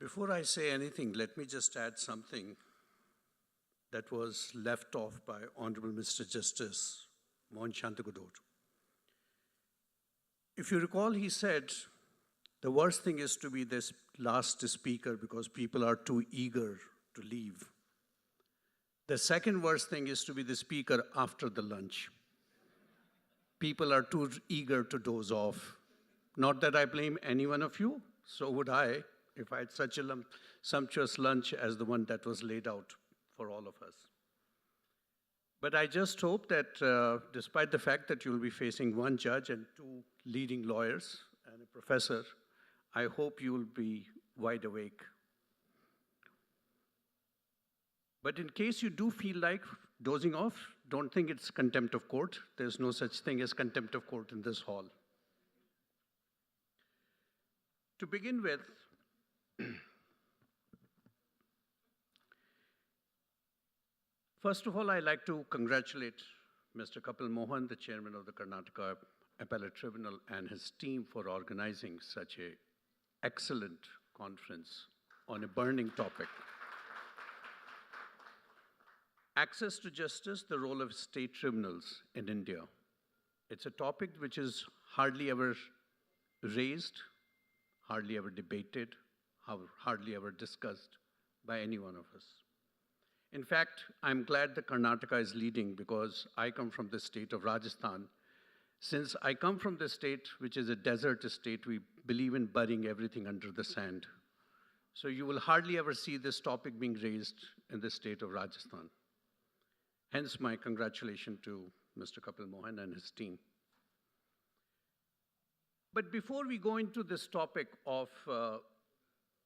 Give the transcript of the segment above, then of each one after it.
Before I say anything, let me just add something that was left off by Honorable Mr. Justice Mohan Shantagadod. If you recall, he said, the worst thing is to be this last speaker because people are too eager to leave. The second worst thing is to be the speaker after the lunch. People are too eager to doze off. Not that I blame any one of you, so would I if I had such a sumptuous lunch as the one that was laid out for all of us. But I just hope that despite the fact that you'll be facing one judge and two leading lawyers and a professor, I hope you will be wide awake. But in case you do feel like dozing off, don't think it's contempt of court. There's no such thing as contempt of court in this hall. To begin with, first of all, I'd like to congratulate Mr. Kapil Mohan, the chairman of the Karnataka Appellate Tribunal, and his team for organizing such an excellent conference on a burning topic. Access to justice, the role of state tribunals in India. It's a topic which is hardly ever raised, hardly ever debated, hardly ever discussed by any one of us. In fact, I'm glad that Karnataka is leading because I come from the state of Rajasthan. Since I come from the state which is a desert state, we believe in burying everything under the sand. So you will hardly ever see this topic being raised in the state of Rajasthan. Hence my congratulations to Mr. Kapil Mohan and his team. But before we go into this topic of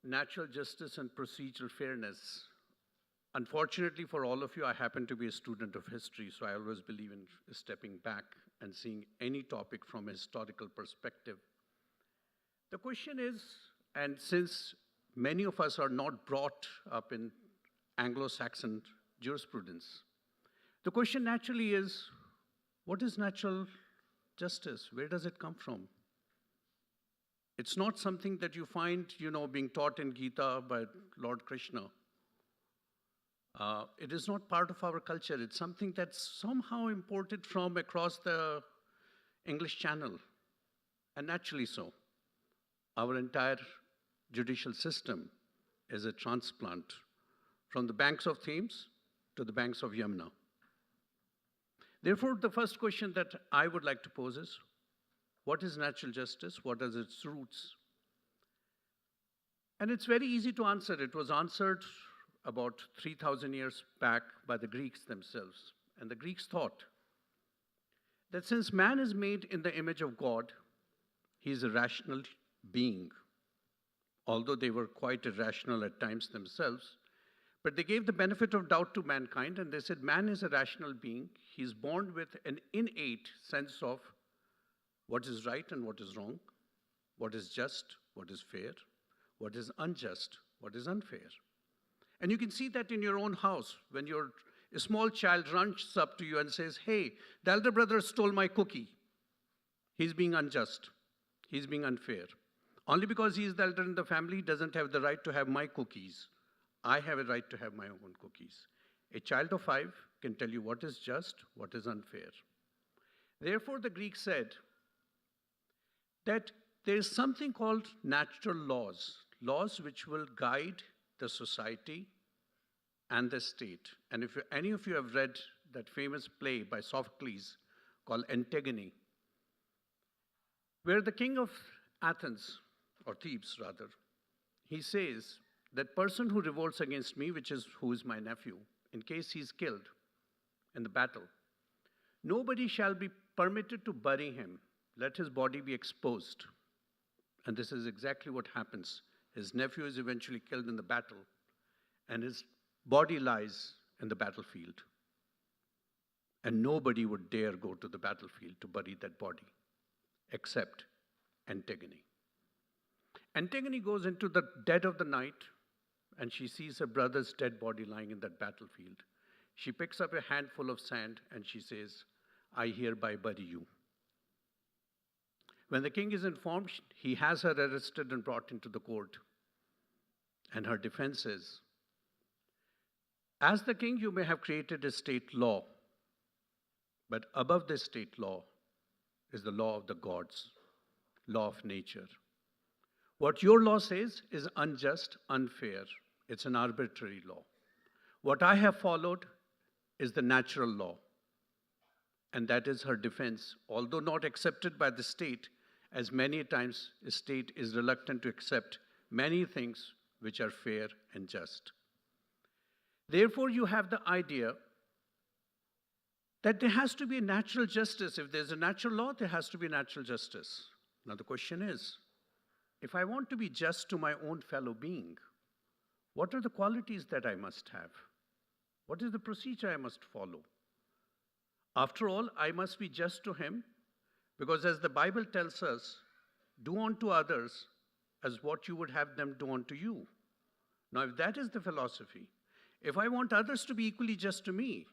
natural justice and procedural fairness, unfortunately for all of you, I happen to be a student of history, so I always believe in stepping back and seeing any topic from a historical perspective. The question is, and since many of us are not brought up in Anglo-Saxon jurisprudence, the question naturally is, what is natural justice? Where does it come from? It's not something that you find, being taught in Gita by Lord Krishna. It is not part of our culture. It's something that's somehow imported from across the English Channel, and naturally so. Our entire judicial system is a transplant from the banks of Thames to the banks of Yamuna. Therefore, the first question that I would like to pose is, what is natural justice? What are its roots? And it's very easy to answer. It was answered about 3,000 years back by the Greeks themselves. And the Greeks thought that since man is made in the image of God, he is a rational being. Although they were quite irrational at times themselves, but they gave the benefit of doubt to mankind and they said man is a rational being. He's born with an innate sense of what is right and what is wrong, what is just, what is fair, what is unjust, what is unfair. And you can see that in your own house when a small child runs up to you and says, hey, the elder brother stole my cookie. He's being unjust. He's being unfair. Only because he is the elder in the family, he doesn't have the right to have my cookies. I have a right to have my own cookies. A child of 5 can tell you what is just, what is unfair. Therefore, the Greeks said that there is something called natural laws, laws which will guide the society and the state. And if any of you have read that famous play by Sophocles called Antigone, where the king of Athens, or Thebes rather, he says, that person who revolts against me, who is my nephew, in case he's killed in the battle, nobody shall be permitted to bury him. Let his body be exposed. And this is exactly what happens. His nephew is eventually killed in the battle, and his body lies in the battlefield. And nobody would dare go to the battlefield to bury that body, except Antigone. Antigone goes into the dead of the night, and she sees her brother's dead body lying in that battlefield. She picks up a handful of sand, and she says, I hereby bury you. When the king is informed, he has her arrested and brought into the court. And her defense is, as the king, you may have created a state law, but above the state law is the law of the gods, law of nature. What your law says is unjust, unfair. It's an arbitrary law. What I have followed is the natural law. And that is her defense, although not accepted by the state, as many times the state is reluctant to accept many things which are fair and just. Therefore, you have the idea that there has to be a natural justice. If there's a natural law, there has to be natural justice. Now the question is, if I want to be just to my own fellow being, what are the qualities that I must have? What is the procedure I must follow? After all, I must be just to him, because as the Bible tells us, do unto others as what you would have them do unto you. Now, if that is the philosophy, if I want others to be equally just to me,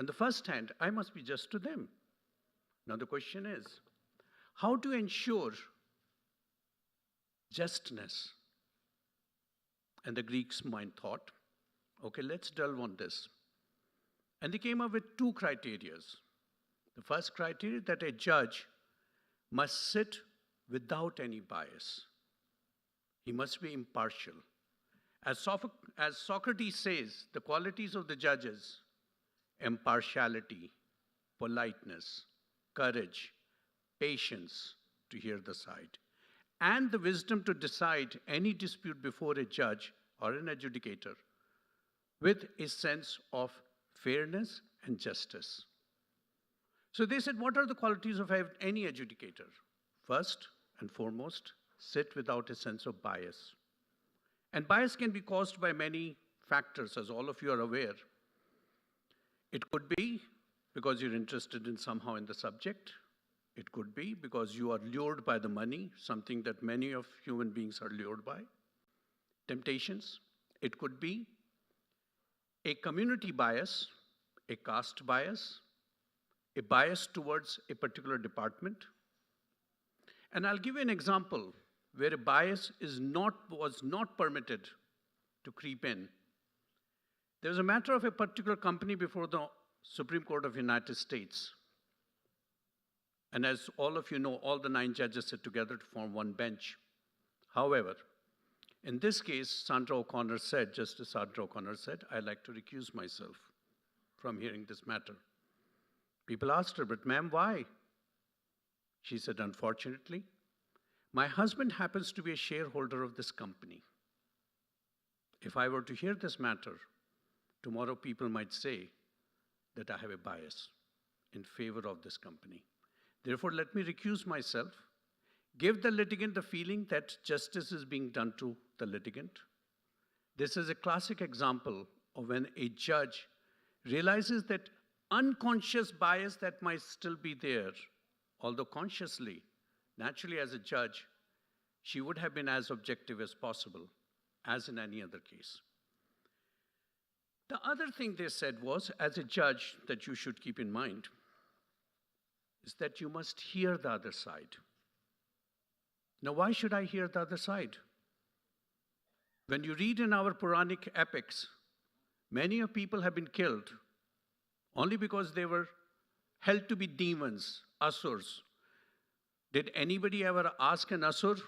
on the first hand, I must be just to them. Now, the question is, how to ensure justness? And the Greeks' mind thought, okay, let's delve on this. And they came up with two criteria. The first criteria, that a judge must sit without any bias. He must be impartial. As Socrates says, the qualities of the judges: impartiality, politeness, courage, patience to hear the side, and the wisdom to decide any dispute before a judge or an adjudicator with a sense of fairness and justice. So they said, what are the qualities of any adjudicator? First and foremost, sit without a sense of bias. And bias can be caused by many factors, as all of you are aware. It could be because you're interested in somehow in the subject. It could be because you are lured by the money, something that many of human beings are lured by. Temptations. It could be a community bias, a caste bias, a bias towards a particular department. And I'll give you an example where a bias was not permitted to creep in. There was a matter of a particular company before the Supreme Court of the United States. And as all of you know, all the 9 judges sit together to form one bench. However, in this case, Justice Sandra O'Connor said, I'd like to recuse myself from hearing this matter. People asked her, but ma'am, why? She said, unfortunately, my husband happens to be a shareholder of this company. If I were to hear this matter, tomorrow people might say that I have a bias in favor of this company. Therefore, let me recuse myself, give the litigant the feeling that justice is being done to the litigant. This is a classic example of when a judge realizes that unconscious bias that might still be there, although consciously, naturally as a judge, she would have been as objective as possible, as in any other case. The other thing they said was, as a judge, that you should keep in mind is that you must hear the other side. Now, why should I hear the other side? When you read in our Puranic epics, many of people have been killed only because they were held to be demons, asurs. Did anybody ever ask an asur,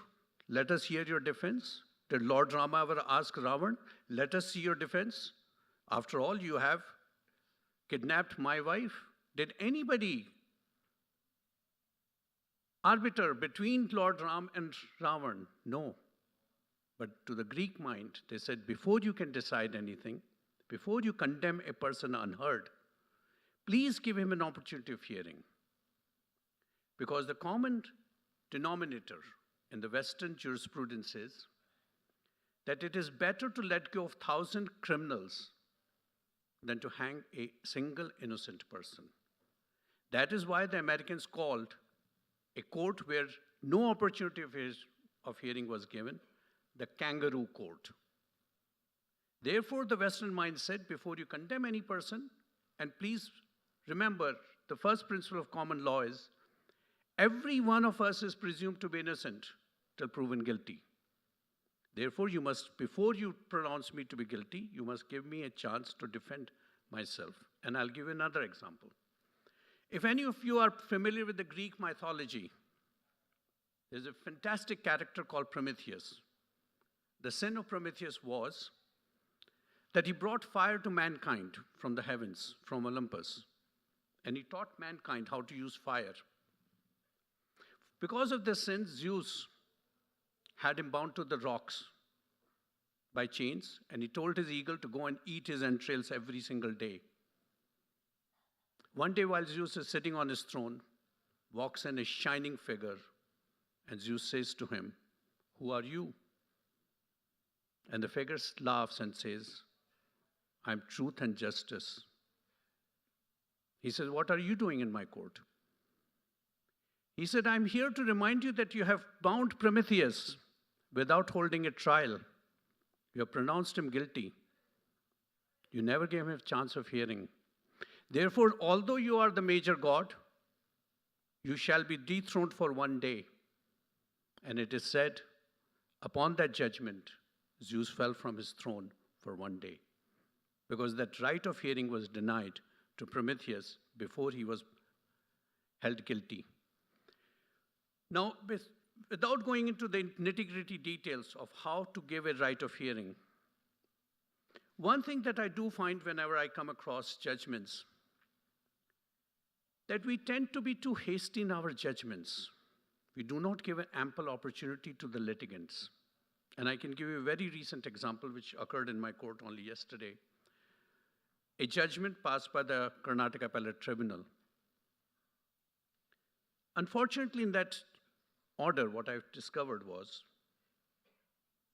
let us hear your defense? Did Lord Rama ever ask Ravan, let us see your defense? After all, you have kidnapped my wife. Did anybody arbiter between Lord Ram and Ravan? No. But to the Greek mind, they said, before you can decide anything, before you condemn a person unheard, please give him an opportunity of hearing. Because the common denominator in the Western jurisprudence is that it is better to let go of 1,000 criminals than to hang a single innocent person. That is why the Americans called a court where no opportunity of hearing was given, the kangaroo court. Therefore, the Western mind said, before you condemn any person, and please remember, the first principle of common law is, every one of us is presumed to be innocent till proven guilty. Therefore, you must, before you pronounce me to be guilty, you must give me a chance to defend myself. And I'll give you another example. If any of you are familiar with the Greek mythology, there's a fantastic character called Prometheus. The sin of Prometheus was that he brought fire to mankind from the heavens, from Olympus. And he taught mankind how to use fire. Because of this sin, Zeus had him bound to the rocks by chains, and he told his eagle to go and eat his entrails every single day. One day, while Zeus is sitting on his throne, walks in a shining figure, and Zeus says to him, "Who are you?" And the figure laughs and says, "I'm truth and justice." He says, "What are you doing in my court?" He said, "I'm here to remind you that you have bound Prometheus without holding a trial. You have pronounced him guilty. You never gave him a chance of hearing. Therefore, although you are the major god, you shall be dethroned for one day." And it is said, upon that judgment, Zeus fell from his throne for one day, because that right of hearing was denied to Prometheus before he was held guilty. Now, without going into the nitty-gritty details of how to give a right of hearing, one thing that I do find whenever I come across judgments, that we tend to be too hasty in our judgments. We do not give an ample opportunity to the litigants. And I can give you a very recent example which occurred in my court only yesterday. A judgment passed by the Karnataka Appellate Tribunal. Unfortunately, in that order, what I've discovered was,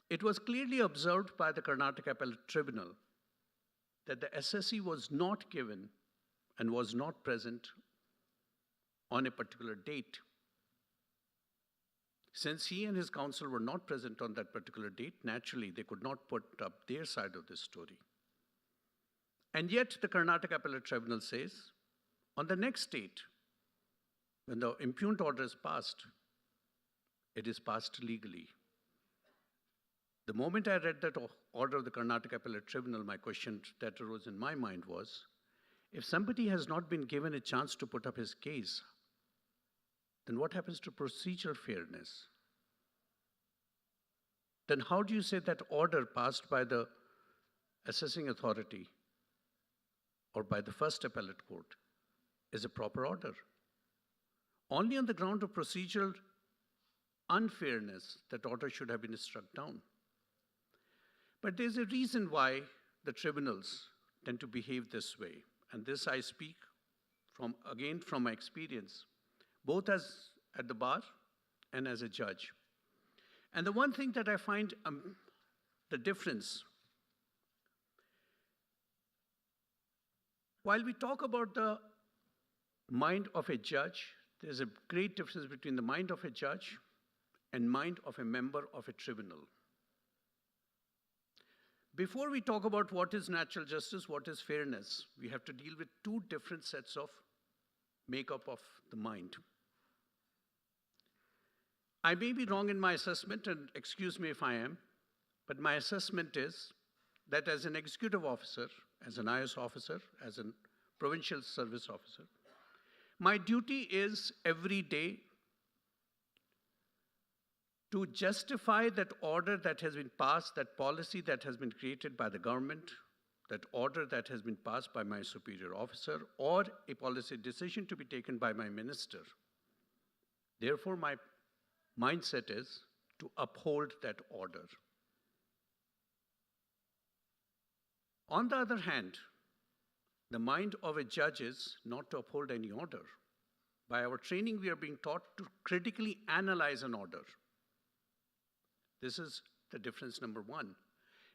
it was clearly observed by the Karnataka Appellate Tribunal that the SSE was not given and was not present on a particular date. Since he and his counsel were not present on that particular date, naturally they could not put up their side of the story. And yet the Karnataka Appellate Tribunal says, on the next date, when the impugned order is passed, it is passed legally. The moment I read that order of the Karnataka Appellate Tribunal, my question that arose in my mind was, if somebody has not been given a chance to put up his case, then what happens to procedural fairness? Then how do you say that order passed by the assessing authority or by the first appellate court is a proper order? Only on the ground of procedural unfairness, that order should have been struck down. But there's a reason why the tribunals tend to behave this way. And this I speak from my experience, both as at the bar and as a judge. And the one thing that I find the difference, while we talk about the mind of a judge, there's a great difference between the mind of a judge and mind of a member of a tribunal. Before we talk about what is natural justice, what is fairness, we have to deal with two different sets of makeup of the mind. I may be wrong in my assessment, and excuse me if I am, but my assessment is that as an executive officer, as an IS officer, as a provincial service officer, my duty is every day to justify that order that has been passed, that policy that has been created by the government, that order that has been passed by my superior officer, or a policy decision to be taken by my minister. Therefore, my mindset is to uphold that order. On the other hand, the mind of a judge is not to uphold any order. By our training, we are being taught to critically analyze an order. This is the difference number one.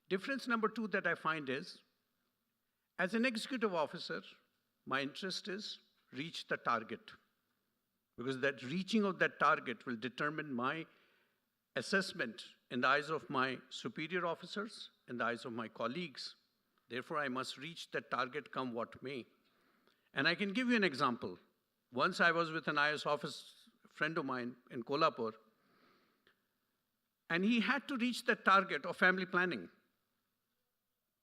Difference number two that I find is, as an executive officer, my interest is reach the target, because that reaching of that target will determine my assessment in the eyes of my superior officers, in the eyes of my colleagues. Therefore, I must reach that target come what may. And I can give you an example. Once I was with an IS office friend of mine in Kolhapur, And he had to reach that target of family planning.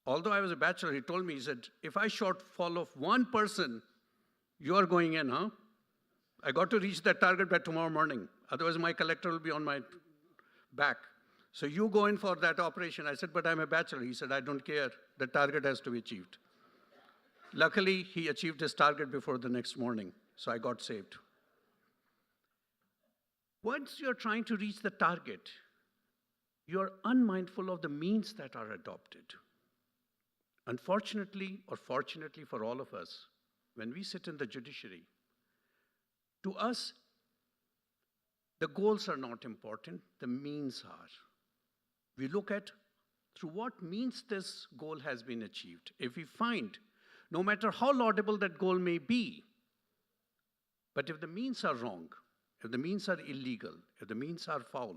Although I was a bachelor, he told me, he said, if I shortfall of one person, you are going in, huh? I got to reach that target by tomorrow morning. Otherwise, my collector will be on my back. So you go in for that operation. I said, but I'm a bachelor. He said, I don't care. The target has to be achieved. Luckily, he achieved his target before the next morning. So I got saved. Once you're trying to reach the target, you're unmindful of the means that are adopted. Unfortunately, or fortunately for all of us, when we sit in the judiciary, to us, the goals are not important, the means are. We look at through what means this goal has been achieved. If we find, no matter how laudable that goal may be, but if the means are wrong, if the means are illegal, if the means are foul,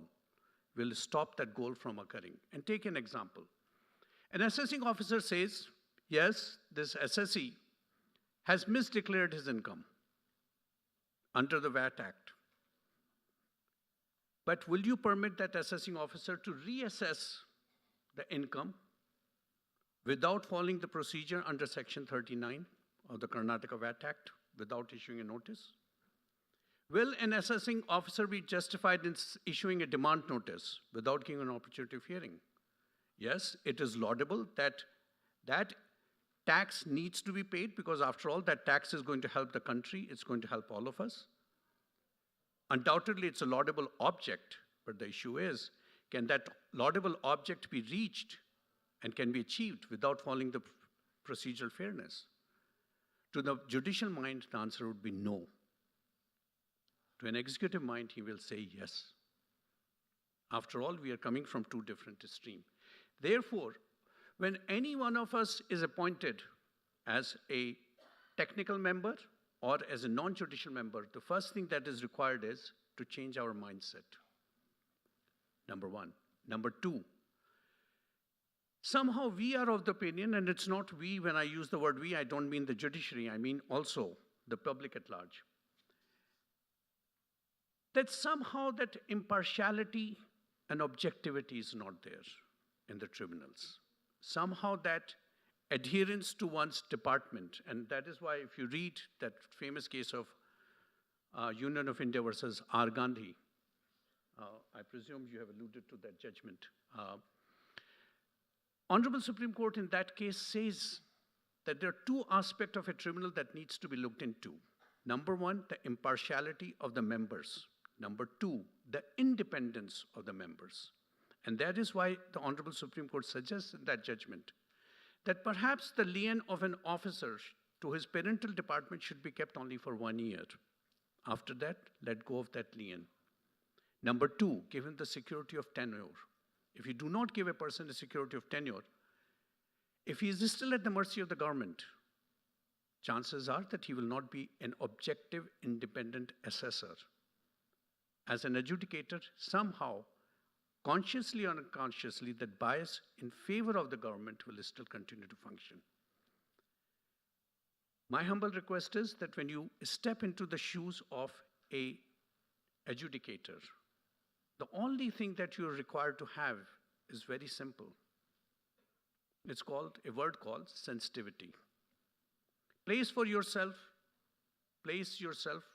we'll stop that goal from occurring. And take an example. An assessing officer says, yes, this assessee has misdeclared his income under the VAT Act. But will you permit that assessing officer to reassess the income without following the procedure under Section 39 of the Karnataka VAT Act, without issuing a notice? Will an assessing officer be justified in issuing a demand notice without giving an opportunity of hearing? Yes, it is laudable that that tax needs to be paid because after all, that tax is going to help the country, it's going to help all of us. Undoubtedly, it's a laudable object, but the issue is, can that laudable object be reached and can be achieved without following the procedural fairness? To the judicial mind, the answer would be no. To an executive mind, he will say yes. After all, we are coming from two different streams. Therefore, when any one of us is appointed as a technical member or as a non-judicial member, the first thing that is required is to change our mindset. Number one. Number two, somehow we are of the opinion, and it's not we, when I use the word we, I don't mean the judiciary, I mean also the public at large, that somehow that impartiality and objectivity is not there in the tribunals. Somehow that adherence to one's department, and that is why if you read that famous case of Union of India versus R. Gandhi, I presume you have alluded to that judgment. Honorable Supreme Court in that case says that there are two aspects of a tribunal that needs to be looked into. Number one, the impartiality of the members. Number two, the independence of the members. And that is why the Honorable Supreme Court suggests in that judgment that perhaps the lien of an officer to his parental department should be kept only for 1 year. After that, let go of that lien. Number two, give him the security of tenure. If you do not give a person the security of tenure, if he is still at the mercy of the government, chances are that he will not be an objective, independent assessor. As an adjudicator, somehow, consciously or unconsciously, that bias in favor of the government will still continue to function. My humble request is that when you step into the shoes of an adjudicator, the only thing that you're required to have is very simple. It's called, a word called sensitivity. Place yourself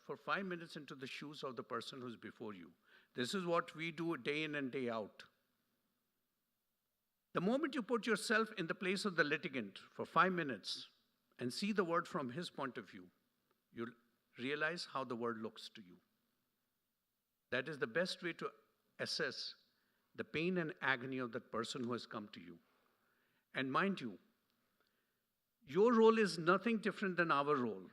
for 5 minutes into the shoes of the person who's before you. This is what we do day in and day out. The moment you put yourself in the place of the litigant for 5 minutes and see the word from his point of view, you'll realize how the word looks to you. That is the best way to assess the pain and agony of that person who has come to you. And mind you, your role is nothing different than our role.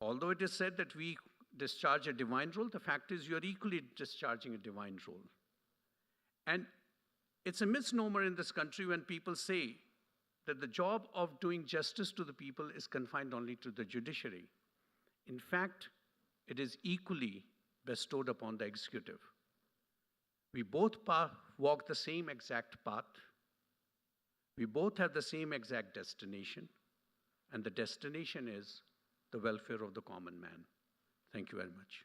Although it is said that we discharge a divine role, the fact is you are equally discharging a divine role. And it's a misnomer in this country when people say that the job of doing justice to the people is confined only to the judiciary. In fact, it is equally bestowed upon the executive. We both walk the same exact path. We both have the same exact destination. And the destination is the welfare of the common man. Thank you very much.